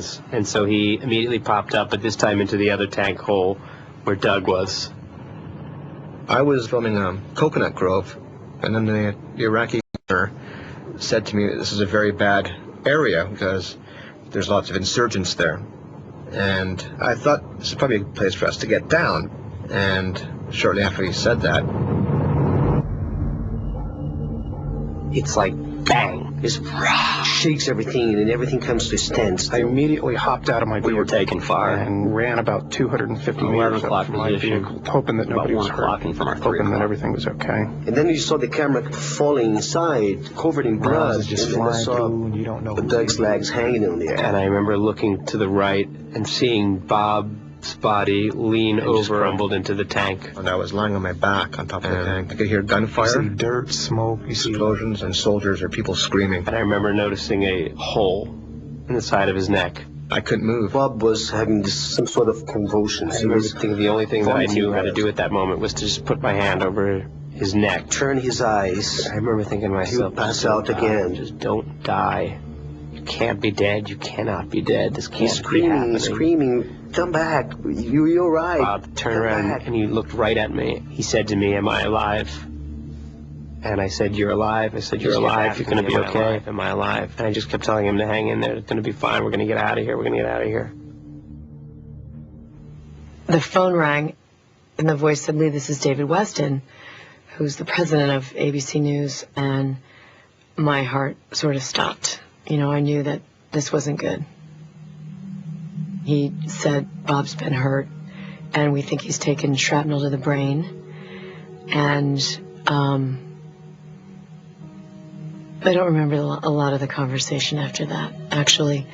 hands. And so he immediately popped up, but this time into the other tank hole where Doug was. I was filming a coconut grove, and then the Iraqi said to me, this is a very bad area because there's lots of insurgents there. And I thought this is probably a place for us to get down. And shortly after he said that, It's like bang, just shakes everything, and then everything comes to a standstill. I immediately hopped out of my vehicle. We were taking fire and ran about 250 meters up from my vehicle, hoping that nobody was hurt, hoping that everything was okay. And then you saw the camera falling inside, covered in blood, just and then flying saw through, and you don't know Doug's legs hanging on the air. And I remember looking to the right and seeing Bob's body lean over, crumbled into the tank. and I was lying on my back on top of the tank. I could hear gunfire, You see dirt, smoke, you see explosions, and soldiers or people screaming. And I remember noticing a hole in the side of his neck. I couldn't move. Bob was having some sort of convulsions. I remember thinking the only thing that I knew how to do at that moment was to just put my hand over his neck, turn his eyes. I remember thinking to myself, he'll pass out again. Just don't die. You can't be dead. You cannot be dead. This can't be happening. Screaming, come back. You're right. Bob turned around and he looked right at me. He said to me, am I alive? And I said, you're alive. I said, you're alive. You're going to be okay. Am I alive? And I just kept telling him to hang in there. It's going to be fine. We're going to get out of here. We're going to get out of here. The phone rang, and the voice said, Lee, this is David Weston, who's the president of ABC News, and my heart sort of stopped. You know, I knew that this wasn't good. He said, Bob's been hurt, and we think he's taken shrapnel to the brain. And I don't remember a lot of the conversation after that, actually.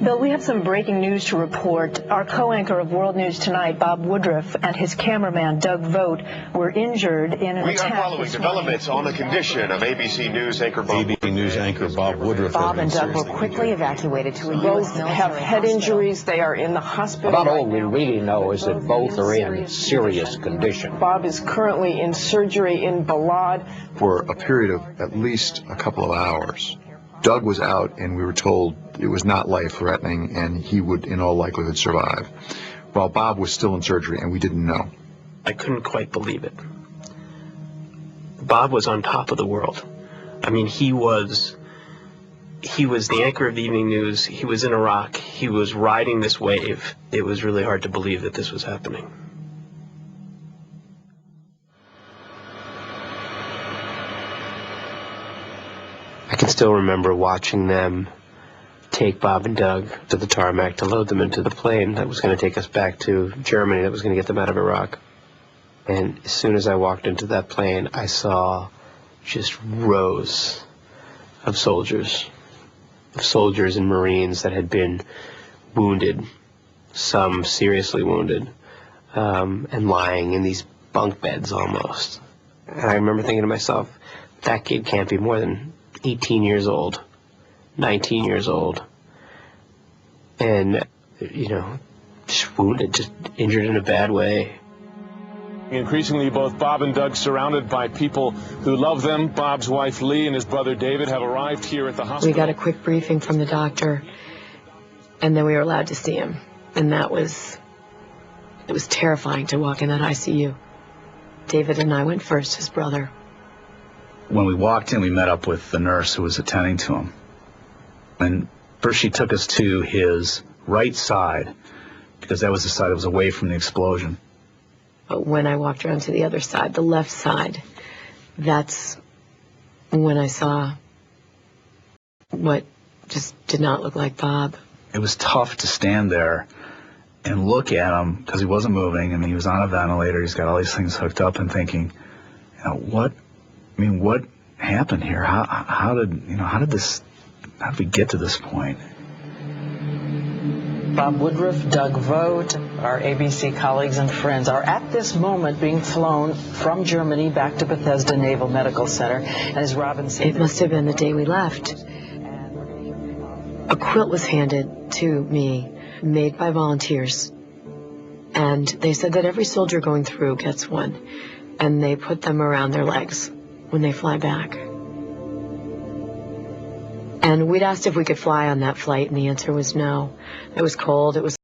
Bill, we have some breaking news to report. Our co-anchor of World News Tonight, Bob Woodruff, and his cameraman, Doug Vogt, were injured in an attack. We are following developments on the condition of ABC News anchor Bob Woodruff. Bob and Doug were quickly evacuated to a Both have head injuries. They are in the hospital. About all we really know is that both are in serious condition. Bob is currently in surgery in Balad. For a period of at least a couple of hours, Doug was out, and we were told it was not life-threatening, and he would, in all likelihood, survive, while Bob was still in surgery, and we didn't know. I couldn't quite believe it. Bob was on top of the world. I mean, he was the anchor of the evening news. He was in Iraq. He was riding this wave. It was really hard to believe that this was happening. I can still remember watching them take Bob and Doug to the tarmac to load them into the plane that was going to take us back to Germany, that was going to get them out of Iraq. And as soon as I walked into that plane, I saw just rows of soldiers and Marines that had been wounded, some seriously wounded, and lying in these bunk beds almost. And I remember thinking to myself, that kid can't be more than 18 years old, 19 years old, and, you know, just wounded, just injured in a bad way. Increasingly, both Bob and Doug, surrounded by people who love them. Bob's wife, Lee, and his brother, David, have arrived here at the hospital. We got a quick briefing from the doctor, and then we were allowed to see him. And it was terrifying to walk in that ICU. David and I went first, his brother. When we walked in, we met up with the nurse who was attending to him. And first she took us to his right side, because that was the side that was away from the explosion. But when I walked around to the other side, the left side, that's when I saw what just did not look like Bob. It was tough to stand there and look at him because he wasn't moving. I mean, he was on a ventilator. He's got all these things hooked up, and thinking, you know, what happened here? How did we get to this point? Bob Woodruff, Doug Vogt, our ABC colleagues and friends, are at this moment being flown from Germany back to Bethesda Naval Medical Center. And as Robin said, it must have been the day we left. A quilt was handed to me, made by volunteers. And they said that every soldier going through gets one. And they put them around their legs when they fly back. And we'd asked if we could fly on that flight, and the answer was no. It was cold. It was